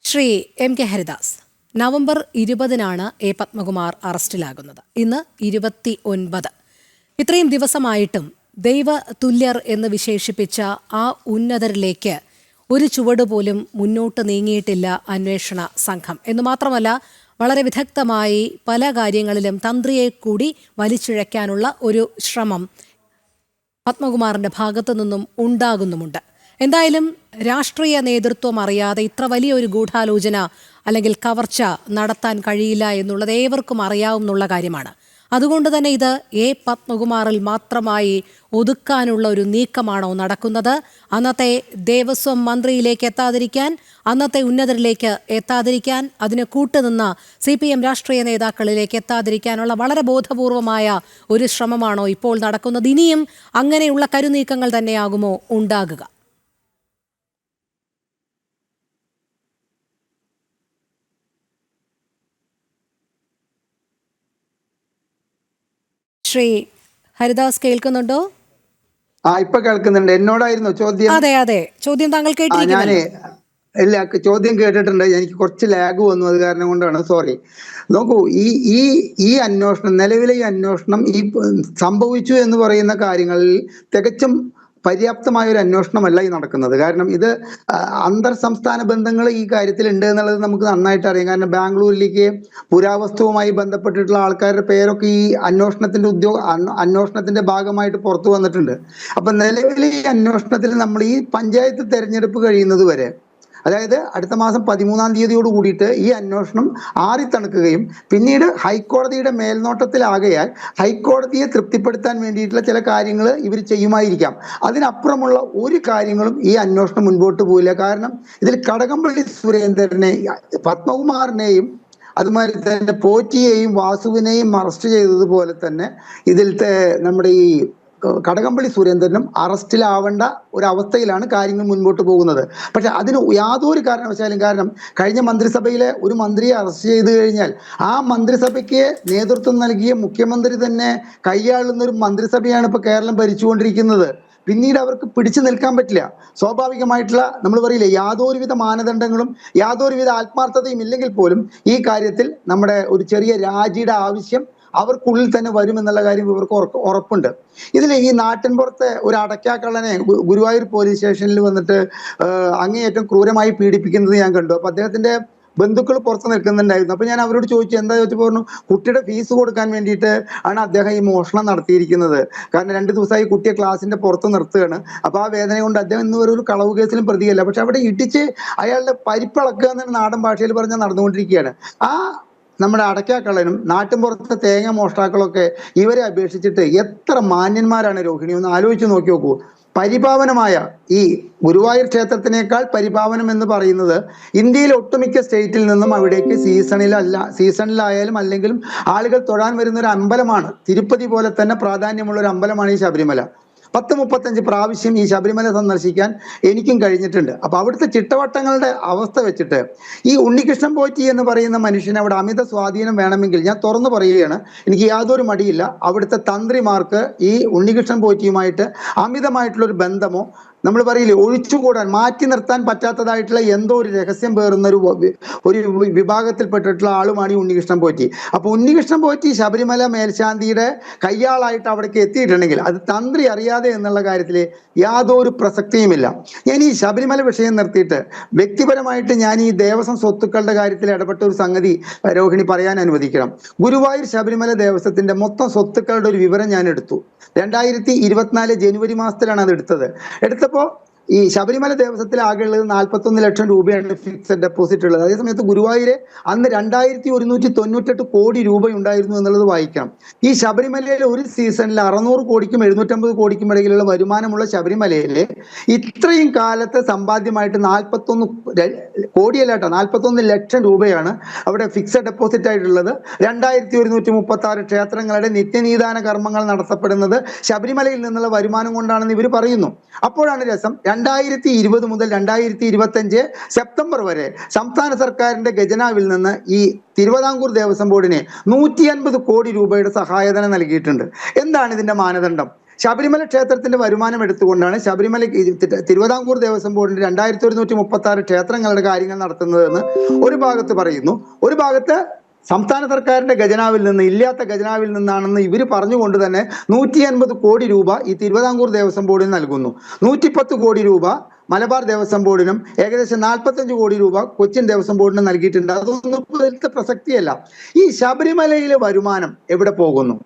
Shri M K Haridas, November 20-നാണ് A Padmakumar അറസ്റ്റിലാകുന്നത്. ഇന്ന് 29. ഇത്രയും ദിവസമായിട്ടും ദൈവതുല്യർ എന്ന് വിശേഷിപ്പിച്ച ആ ഉന്നതരിലേക്ക് ഒരു ചുവട് പോലും മുന്നോട്ട് നീങ്ങിയിട്ടില്ല അന്വേഷണ സംഘം. എന്ന് മാത്രമല്ല, വളരെ വിദഗ്ധമായി പല കാര്യങ്ങളിലും തന്ത്രിയെ കൂടി വലിച്ചിഴയ്ക്കാനുള്ള ഒരു ശ്രമം പത്മകുമാറിന്റെ ഭാഗത്തു നിന്നും ഉണ്ടാകുന്നുമുണ്ട്. എന്തായാലും രാഷ്ട്രീയ നേതൃത്വം അറിയാതെ ഇത്ര വലിയൊരു ഗൂഢാലോചന അല്ലെങ്കിൽ കവർച്ച നടത്താൻ കഴിയില്ല എന്നുള്ളത് ഏവർക്കും അറിയാവുന്ന കാര്യമാണ്. അതുകൊണ്ട് തന്നെ ഇത് എ പത്മകുമാറിൽ മാത്രമായി ഒതുക്കാനുള്ള ഒരു നീക്കമാണോ നടക്കുന്നത്? അന്നത്തെ ദേവസ്വം മന്ത്രിയിലേക്ക് എത്താതിരിക്കാൻ, അന്നത്തെ ഉന്നതരിലേക്ക് എത്താതിരിക്കാൻ, അതിന് കൂട്ടുനിന്ന CPM രാഷ്ട്രീയ നേതാക്കളിലേക്ക് എത്താതിരിക്കാനുള്ള വളരെ ബോധപൂർവമായ ഒരു ശ്രമമാണോ ഇപ്പോൾ നടക്കുന്നത്? ഇനിയും അങ്ങനെയുള്ള കരുനീക്കങ്ങൾ തന്നെയാകുമോ ഉണ്ടാകുക? ശ്രീ ഹരിദാസ്, കേൾക്കുന്നുണ്ടോ? ഇപ്പൊ കേൾക്കുന്നുണ്ട്. എന്നോടായിരുന്നു ചോദ്യം? അതെ അതെ, ചോദ്യം താങ്കൾ കേട്ടിരിക്കുന്നു. ഇല്ല, ചോദ്യം കേട്ടിട്ടുണ്ട്. എനിക്ക് കുറച്ച് ലാഗ് വന്നു, അത് കാരണം കൊണ്ടാണ്. സോറി. നോക്കൂ, ഈ അന്വേഷണം, നിലവിലെ ഈ അന്വേഷണം ഈ സംഭവിച്ചു എന്ന് പറയുന്ന കാര്യങ്ങളിൽ തികച്ചും പര്യാപ്തമായ ഒരു അന്വേഷണമല്ല ഈ നടക്കുന്നത്. കാരണം ഇത് അന്തർ സംസ്ഥാന ബന്ധങ്ങൾ ഈ കാര്യത്തിൽ ഉണ്ട് എന്നുള്ളത് നമുക്ക് നന്നായിട്ട് അറിയാം. കാരണം ബാംഗ്ലൂരിലേക്ക് പുരാവസ്തുവുമായി ബന്ധപ്പെട്ടിട്ടുള്ള ആൾക്കാരുടെ പേരൊക്കെ ഈ അന്വേഷണത്തിന്റെ ഭാഗമായിട്ട് പുറത്തു വന്നിട്ടുണ്ട്. അപ്പൊ നിലവിലെ ഈ അന്വേഷണത്തിൽ നമ്മൾ ഈ പഞ്ചായത്ത് തെരഞ്ഞെടുപ്പ് കഴിയുന്നത് വരെ, അതായത് അടുത്ത മാസം 13-ാം തീയതിയോട് കൂടിയിട്ട് ഈ അന്വേഷണം ആറിത്തണുക്കുകയും പിന്നീട് ഹൈക്കോടതിയുടെ മേൽനോട്ടത്തിലാകയാൽ ഹൈക്കോടതിയെ തൃപ്തിപ്പെടുത്താൻ വേണ്ടിയിട്ടുള്ള ചില കാര്യങ്ങൾ ഇവർ ചെയ്യുമായിരിക്കാം. അതിനപ്പുറമുള്ള ഒരു കാര്യങ്ങളും ഈ അന്വേഷണം മുൻപോട്ട് പോയില്ല. കാരണം ഇതിൽ കടകംപള്ളി സുരേന്ദ്രനെ, പത്മകുമാറിനെയും അതുമാതിരി തന്നെ പോറ്റിയെയും വാസുവിനെയും അറസ്റ്റ് ചെയ്തതുപോലെ തന്നെ ഇതിലത്തെ നമ്മുടെ ഈ കടകംപള്ളി സുരേന്ദ്രനും അറസ്റ്റിലാവേണ്ട ഒരവസ്ഥയിലാണ് കാര്യങ്ങൾ മുൻപോട്ട് പോകുന്നത്. പക്ഷെ അതിന് യാതൊരു കാരണവശാലും, കാരണം കഴിഞ്ഞ മന്ത്രിസഭയിലെ ഒരു മന്ത്രിയെ അറസ്റ്റ് ചെയ്തു കഴിഞ്ഞാൽ ആ മന്ത്രിസഭയ്ക്ക് നേതൃത്വം നൽകിയ മുഖ്യമന്ത്രി തന്നെ കൈയാളുന്ന ഒരു മന്ത്രിസഭയാണ് ഇപ്പൊ കേരളം ഭരിച്ചുകൊണ്ടിരിക്കുന്നത്. പിന്നീട് അവർക്ക് പിടിച്ചു നിൽക്കാൻ പറ്റില്ല. സ്വാഭാവികമായിട്ടുള്ള, നമ്മൾ പറയില്ലേ, യാതൊരുവിധ മാനദണ്ഡങ്ങളും യാതൊരുവിധ ആത്മാർത്ഥതയും ഇല്ലെങ്കിൽ പോലും ഈ കാര്യത്തിൽ നമ്മുടെ ഒരു ചെറിയ രാജിയുടെ ആവശ്യം അവർക്കുള്ളിൽ തന്നെ വരുമെന്നുള്ള കാര്യം ഇവർക്ക് ഉറപ്പുണ്ട്. ഇതിൽ ഈ നാട്ടിൻപുറത്തെ ഒരു അടയ്ക്കാക്കള്ളനെ ഗുരുവായൂർ പോലീസ് സ്റ്റേഷനിൽ വന്നിട്ട് അങ്ങേയറ്റം ക്രൂരമായി പീഡിപ്പിക്കുന്നത് ഞാൻ കണ്ടു. അപ്പൊ അദ്ദേഹത്തിന്റെ ബന്ധുക്കൾ പുറത്ത് നിൽക്കുന്നുണ്ടായിരുന്നു. അപ്പൊ ഞാൻ അവരോട് ചോദിച്ചു, എന്താ ചോദിച്ചു, പറഞ്ഞു കുട്ടിയുടെ ഫീസ് കൊടുക്കാൻ വേണ്ടിയിട്ട് ആണ് അദ്ദേഹം ഈ മോഷണം നടത്തിയിരിക്കുന്നത്. കാരണം 2 ദിവസമായി കുട്ടിയെ ക്ലാസിന്റെ പുറത്ത് നിർത്തുകയാണ്. അപ്പൊ ആ വേദന കൊണ്ട് അദ്ദേഹം ഇന്ന് ഒരു കളവ് കേസിലും പ്രതിയല്ല. പക്ഷെ അവിടെ ഇടിച്ച് അയാളുടെ പരിപ്പിളക്കുക എന്ന നാടൻ ഭാഷയിൽ പറഞ്ഞാൽ നടന്നുകൊണ്ടിരിക്കുകയാണ്. ആ നമ്മുടെ അടയ്ക്കാക്കള്ളനും നാട്ടിൻപുറത്തെ തേങ്ങ മോഷ്ടാക്കളൊക്കെ ഇവരെ അപേക്ഷിച്ചിട്ട് എത്ര മാന്യന്മാരാണ് രോഹിണി, ഒന്ന് ആലോചിച്ച് നോക്കി നോക്കൂ. പരിപാവനമായ ഈ ഗുരുവായൂർ ക്ഷേത്രത്തിനേക്കാൾ പരിപാവനം എന്ന് പറയുന്നത് ഇന്ത്യയിലെ ഒട്ടുമിക്ക സ്റ്റേറ്റിൽ നിന്നും അവിടേക്ക് സീസണിലായാലും അല്ലെങ്കിലും ആളുകൾ തൊഴാൻ വരുന്ന ഒരു അമ്പലമാണ്. തിരുപ്പതി പോലെ തന്നെ പ്രാധാന്യമുള്ള ഒരു അമ്പലമാണ് ഈ ശബരിമല. 10-35 പ്രാവശ്യം ഈ ശബരിമല സന്ദർശിക്കാൻ എനിക്കും കഴിഞ്ഞിട്ടുണ്ട്. അപ്പൊ അവിടുത്തെ ചിട്ടവട്ടങ്ങളുടെ അവസ്ഥ വെച്ചിട്ട് ഈ ഉണ്ണികൃഷ്ണൻ പോറ്റി എന്ന് പറയുന്ന മനുഷ്യന് അവിടെ അമിത സ്വാധീനം വേണമെങ്കിൽ, ഞാൻ തുറന്നു പറയുകയാണ്, എനിക്ക് യാതൊരു മടിയില്ല, അവിടുത്തെ തന്ത്രിമാർക്ക് ഈ ഉണ്ണികൃഷ്ണൻ പോറ്റിയുമായിട്ട് അമിതമായിട്ടുള്ള ഒരു ബന്ധമോ, നമ്മൾ പറയില്ലേ, ഒഴിച്ചുകൂടാൻ, മാറ്റി നിർത്താൻ പറ്റാത്തതായിട്ടുള്ള എന്തോ ഒരു രഹസ്യം പേറുന്ന ഒരു വിഭാഗത്തിൽപ്പെട്ടിട്ടുള്ള ആളുമാണ് ഈ ഉണ്ണികൃഷ്ണൻ പോറ്റി. അപ്പൊ ഉണ്ണികൃഷ്ണൻ പോറ്റി ശബരിമല മേൽശാന്തിയുടെ കയ്യാളായിട്ട് അവിടേക്ക് എത്തിയിട്ടുണ്ടെങ്കിൽ അത് തന്ത്രി അറിയാതെ എന്നുള്ള കാര്യത്തിൽ യാതൊരു പ്രസക്തിയുമില്ല. ഞാൻ ഈ ശബരിമല വിഷയം നിർത്തിയിട്ട് വ്യക്തിപരമായിട്ട് ഞാൻ ഈ ദേവസ്വം സ്വത്തുക്കളുടെ കാര്യത്തിൽ ഇടപെട്ട ഒരു സംഗതി രോഹിണി പറയാൻ അനുവദിക്കണം. ഗുരുവായൂർ ശബരിമല ദേവസ്വത്തിന്റെ മൊത്തം സ്വത്തുക്കളുടെ ഒരു വിവരം ഞാൻ എടുത്തു. 2024 ജനുവരി മാസത്തിലാണ് അത് എടുത്തപ്പോൾ ഈ ശബരിമല ദേവസ്വത്തിൽ ആകെ ഉള്ളത് 41 ലക്ഷം രൂപയാണ് ഫിക്സഡ് ഡെപ്പോസിറ്റ് ഉള്ളത്. അതേസമയത്ത് ഗുരുവായൂര് അന്ന് 2198 കോടി രൂപ ഉണ്ടായിരുന്നു എന്നുള്ളത് വായിക്കണം. ഈ ശബരിമലയിലെ ഒരു സീസണിൽ 600 കോടിക്കും 750 കോടിക്കും ഇടയിലുള്ള വരുമാനമുള്ള ശബരിമലയില് ഇത്രയും കാലത്തെ സമ്പാദ്യമായിട്ട് 41 ലക്ഷം രൂപയാണ് അവിടെ ഫിക്സഡ് ഡെപ്പോസിറ്റ് ആയിട്ടുള്ളത്. 2136 ക്ഷേത്രങ്ങളുടെ നിത്യനീദാന കർമ്മങ്ങൾ നടത്തപ്പെടുന്നത് ശബരിമലയിൽ നിന്നുള്ള വരുമാനം കൊണ്ടാണെന്ന് ഇവർ പറയുന്നു. അപ്പോഴാണ് രസം, 2020 മുതൽ 2025 സെപ്റ്റംബർ വരെ സംസ്ഥാന സർക്കാരിന്റെ ഖജനാവിൽ നിന്ന് ഈ തിരുവിതാംകൂർ ദേവസ്വം ബോർഡിന് 150 കോടി രൂപയുടെ സഹായധനം നൽകിയിട്ടുണ്ട്. എന്താണ് ഇതിന്റെ മാനദണ്ഡം? ശബരിമല ക്ഷേത്രത്തിന്റെ വരുമാനം എടുത്തുകൊണ്ടാണ് ശബരിമല തിരുവിതാംകൂർ ദേവസ്വം ബോർഡിന്റെ 2136 ക്ഷേത്രങ്ങളുടെ കാര്യങ്ങൾ നടത്തുന്നതെന്ന് ഒരു ഭാഗത്ത് പറയുന്നു. ഒരു ഭാഗത്ത് സംസ്ഥാന സർക്കാരിന്റെ ഖജനാവിൽ നിന്ന്, ഇല്ലാത്ത ഖജനാവിൽ നിന്നാണെന്ന് ഇവർ പറഞ്ഞുകൊണ്ട് തന്നെ 150 കോടി രൂപ ഈ തിരുവിതാംകൂർ ദേവസ്വം ബോർഡിന് നൽകുന്നു. 110 കോടി രൂപ മലബാർ ദേവസ്വം ബോർഡിനും ഏകദേശം 45 കോടി രൂപ കൊച്ചിൻ ദേവസ്വം ബോർഡിനും നൽകിയിട്ടുണ്ട്. അതൊന്നും ഇതിലത്തെ പ്രസക്തിയല്ല. ഈ ശബരിമലയിലെ വരുമാനം എവിടെ പോകുന്നു?